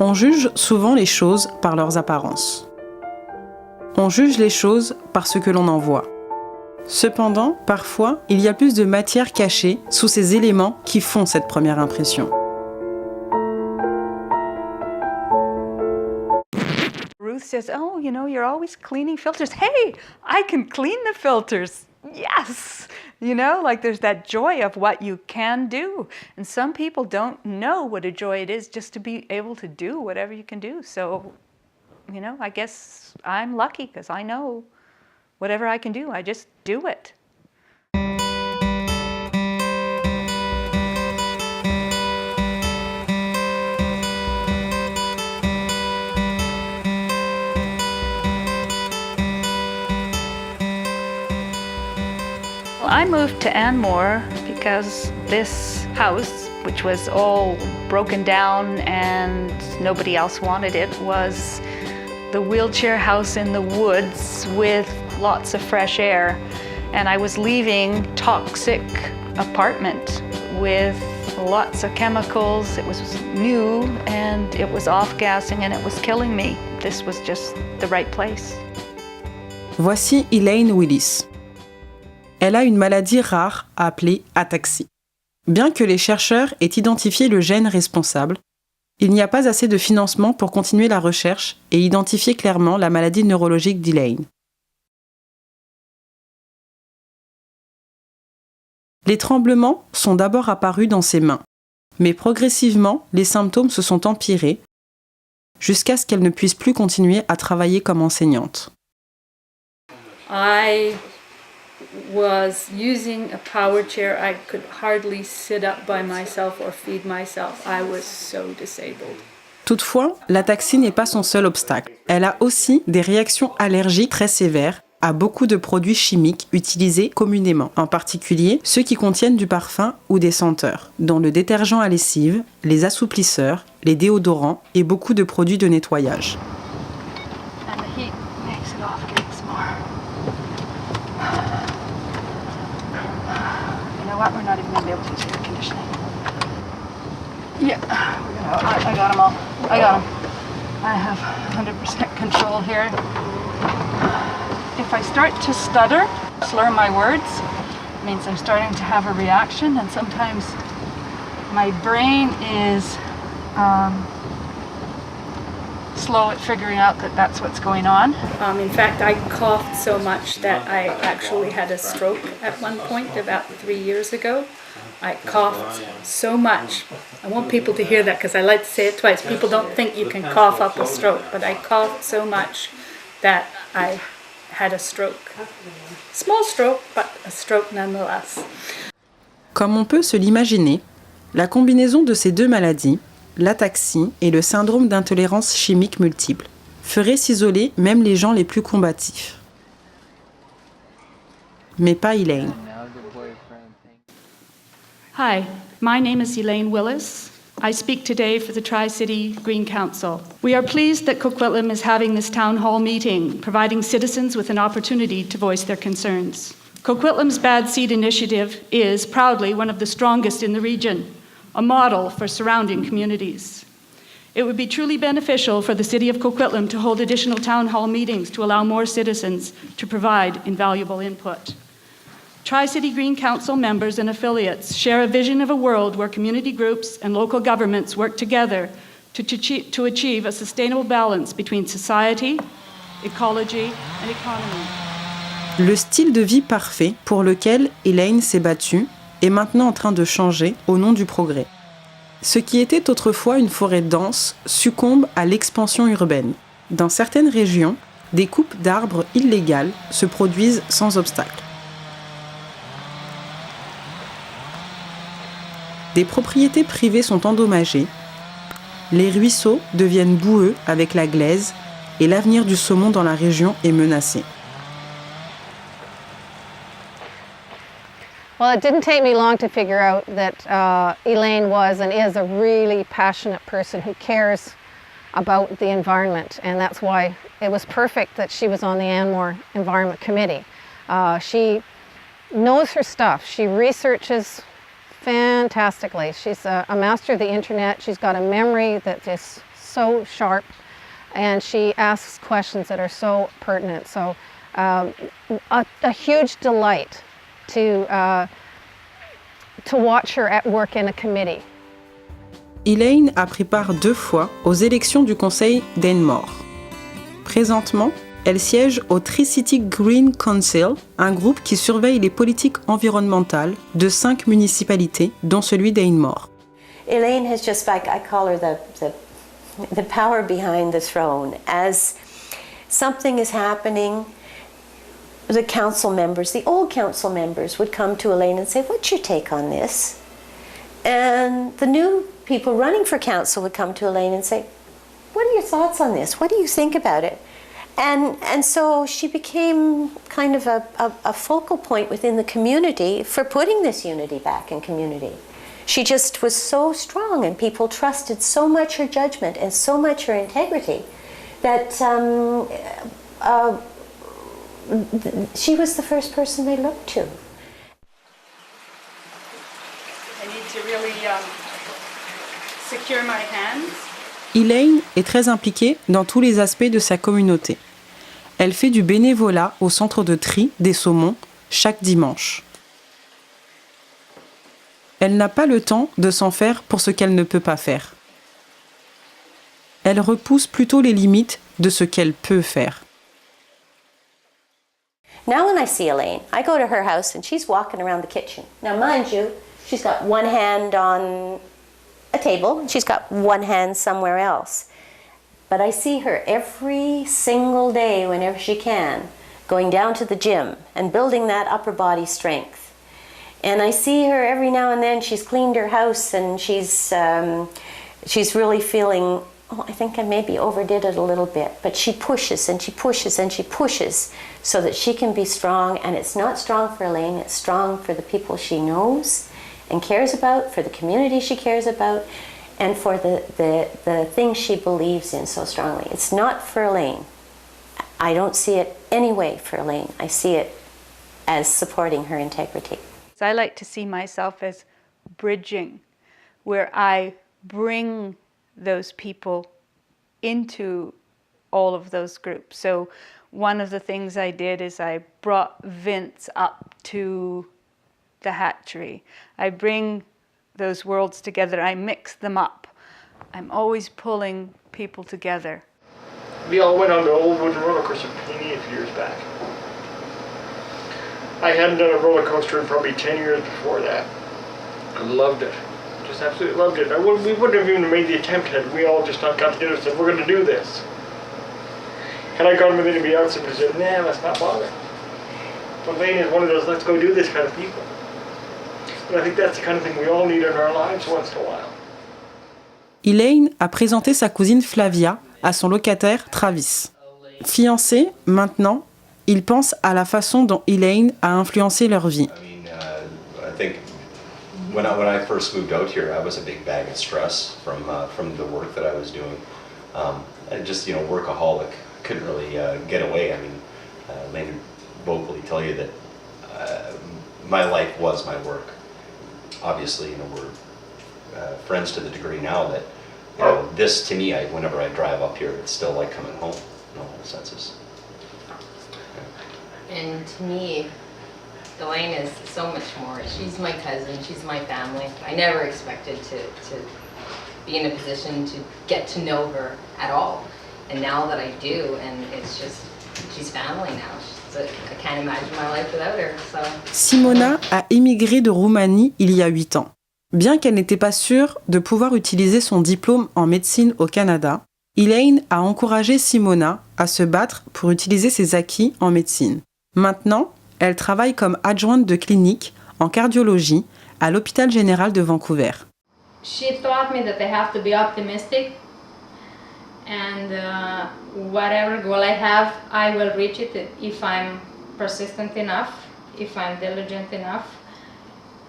On juge souvent les choses par leurs apparences. On juge les choses par ce que l'on en voit. Cependant, parfois, il y a plus de matière cachée sous ces éléments qui font cette première impression. Ruth says, "Oh, you know, you're always cleaning filters. Hey, I can clean the filters. Yes!" You know, like there's that joy of what you can do. And some people don't know what a joy it is just to be able to do whatever you can do. So, you know, I guess I'm lucky because I know whatever I can do, I just do it. I moved to Anmore because this house, which was all broken down and nobody else wanted it, was the wheelchair house in the woods with lots of fresh air. And I was leaving toxic apartment with lots of chemicals. It was new and it was off-gassing and it was killing me. This was just the right place. Voici Elaine Willis. Elle a une maladie rare appelée ataxie. Bien que les chercheurs aient identifié le gène responsable, il n'y a pas assez de financement pour continuer la recherche et identifier clairement la maladie neurologique d'Elaine. Les tremblements sont d'abord apparus dans ses mains, mais progressivement, les symptômes se sont empirés jusqu'à ce qu'elle ne puisse plus continuer à travailler comme enseignante. I was using a power chair. I could hardly sit up by myself or feed myself. I was so disabled. Toutefois, l'ataxie n'est pas son seul obstacle. Elle a aussi des réactions allergiques très sévères à beaucoup de produits chimiques utilisés communément, en particulier ceux qui contiennent du parfum ou des senteurs, dont le détergent à lessive, les assouplisseurs, les déodorants et beaucoup de produits de nettoyage. We're not even going to be able to use air conditioning. Yeah, I got them all. I got them. I have 100% control here. If I start to stutter, slur my words, it means I'm starting to have a reaction, and sometimes my brain is slow at figuring out that that's what's going on. In fact, I coughed so much that I actually had a stroke at one point about 3 years ago. I coughed so much. I want people to hear that because I like to say it twice. People don't think you can cough up a stroke, but I coughed so much that I had a stroke. Small stroke, but a stroke nonetheless. Comme on peut se l'imaginer, la combinaison de ces deux maladies, l'ataxie et le syndrome d'intolérance chimique multiple, ferait s'isoler même les gens les plus combatifs. Mais pas Elaine. Hi, my name is Elaine Willis. I speak today for the Tri-City Green Council. We are pleased that Coquitlam is having this town hall meeting, providing citizens with an opportunity to voice their concerns. Coquitlam's Bad Seed Initiative is proudly one of the strongest in the region, a model for surrounding communities. It would be truly beneficial for the City of Coquitlam to hold additional town hall meetings to allow more citizens to provide invaluable input. Tri-City Green Council members and affiliates share a vision of a world where community groups and local governments work together to achieve a sustainable balance between society, ecology, and economy. Le style de vie parfait pour lequel Elaine s'est battue est maintenant en train de changer au nom du progrès. Ce qui était autrefois une forêt dense succombe à l'expansion urbaine. Dans certaines régions, des coupes d'arbres illégales se produisent sans obstacle. Des propriétés privées sont endommagées, les ruisseaux deviennent boueux avec la glaise et l'avenir du saumon dans la région est menacé. Well, it didn't take me long to figure out that Elaine was and is a really passionate person who cares about the environment, and that's why it was perfect that she was on the Anmore Environment Committee. She knows her stuff. She researches fantastically. She's a master of the internet. She's got a memory that is so sharp, and she asks questions that are so pertinent. So a huge delight to watch her at work in a committee. Elaine a pris part 2 fois aux élections du conseil d'Enmore. Présentement, elle siège au Tri-City Green Council, un groupe qui surveille les politiques environnementales de 5 municipalités, dont celui d'Enmore. Elaine has just, like, I call her the power behind the throne. As something is happening, the council members, the old council members, would come to Elaine and say, "What's your take on this?" And the new people running for council would come to Elaine and say, "What are your thoughts on this? What do you think about it?" And so she became kind of a focal point within the community for putting this unity back in community. She just was so strong, and people trusted so much her judgment and so much her integrity that she was the first person they looked to. I need to really secure my hands. Elaine est très impliquée dans tous les aspects de sa communauté. Elle fait du bénévolat au centre de tri des saumons chaque dimanche. Elle n'a pas le temps de s'en faire pour ce qu'elle ne peut pas faire. Elle repousse plutôt les limites de ce qu'elle peut faire. Now when I see Elaine, I go to her house and she's walking around the kitchen. Now mind you, she's got one hand on a table and she's got one hand somewhere else. But I see her every single day whenever she can, going down to the gym and building that upper body strength. And I see her every now and then, she's cleaned her house and she's really feeling, oh, I think I maybe overdid it a little bit. But she pushes and she pushes and she pushes so that she can be strong. And it's not strong for Elaine, it's strong for the people she knows and cares about, for the community she cares about, and for the things she believes in so strongly. It's not for Elaine. I don't see it any way for Elaine. I see it as supporting her integrity. I like to see myself as bridging, where I bring those people into all of those groups. So one of the things I did is I brought Vince up to the hatchery. I bring those worlds together, I mix them up. I'm always pulling people together. We all went on the old wooden roller coaster a few years back. I hadn't done a roller coaster in probably 10 years before that. I loved it. Just absolutely loved it. We wouldn't have even made the attempt had we all just not got together and said, we're going to do this. Had I gone with anybody else and said, nah, let's not bother. But Elaine is one of those let's go do this kind of people. And I think that's the kind of thing we all need in our lives once in a while. Elaine a présenté sa cousine Flavia à son locataire Travis. Fiancés, maintenant, ils pensent à la façon dont Elaine a influencé leur vie. I think when I first moved out here, I was a big bag of stress from the work that I was doing. I just, workaholic, couldn't really get away. I mean, Elaine would vocally tell you that my life was my work. Obviously, we're friends to the degree now that, this to me, whenever I drive up here, it's still like coming home in all senses. And to me, Elaine is so much more. She's my cousin, she's my family. I never expected to be in a position to get to know her at all. And now that I do, and it's just, she's family now. I can't imagine my life without her. So. Simona a émigré de Roumanie il y a 8 ans. Bien qu'elle n'était pas sûre de pouvoir utiliser son diplôme en médecine au Canada, Elaine a encouragé Simona à se battre pour utiliser ses acquis en médecine. Maintenant, elle travaille comme adjointe de clinique en cardiologie à l'hôpital général de Vancouver. She taught me that I have to be optimistic, and whatever goal I have, I will reach it if I'm persistent enough, if I'm diligent enough,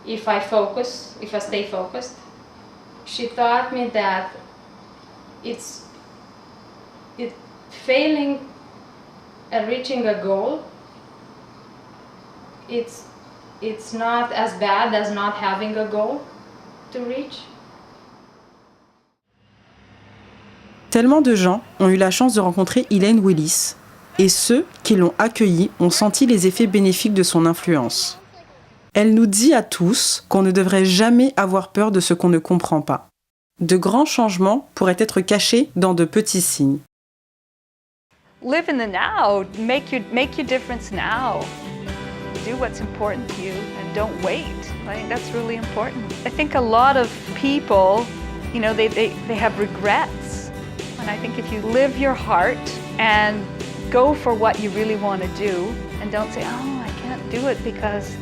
if I stay focused. She taught me that it's failing at reaching a goal, it's not as bad as not having a goal to reach. Tellement de gens ont eu la chance de rencontrer Elaine Willis, et ceux qui l'ont accueillie ont senti les effets bénéfiques de son influence. Elle nous dit à tous qu'on ne devrait jamais avoir peur de ce qu'on ne comprend pas. De grands changements pourraient être cachés dans de petits signes. Live in the now. Make your difference now. Do what's important to you and don't wait. I think that's really important. I think a lot of people, they have regrets. And I think if you live your heart and go for what you really want to do and don't say, oh, I can't do it because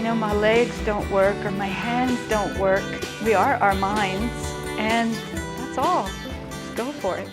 my legs don't work or my hands don't work. We are our minds, and that's all. Just go for it.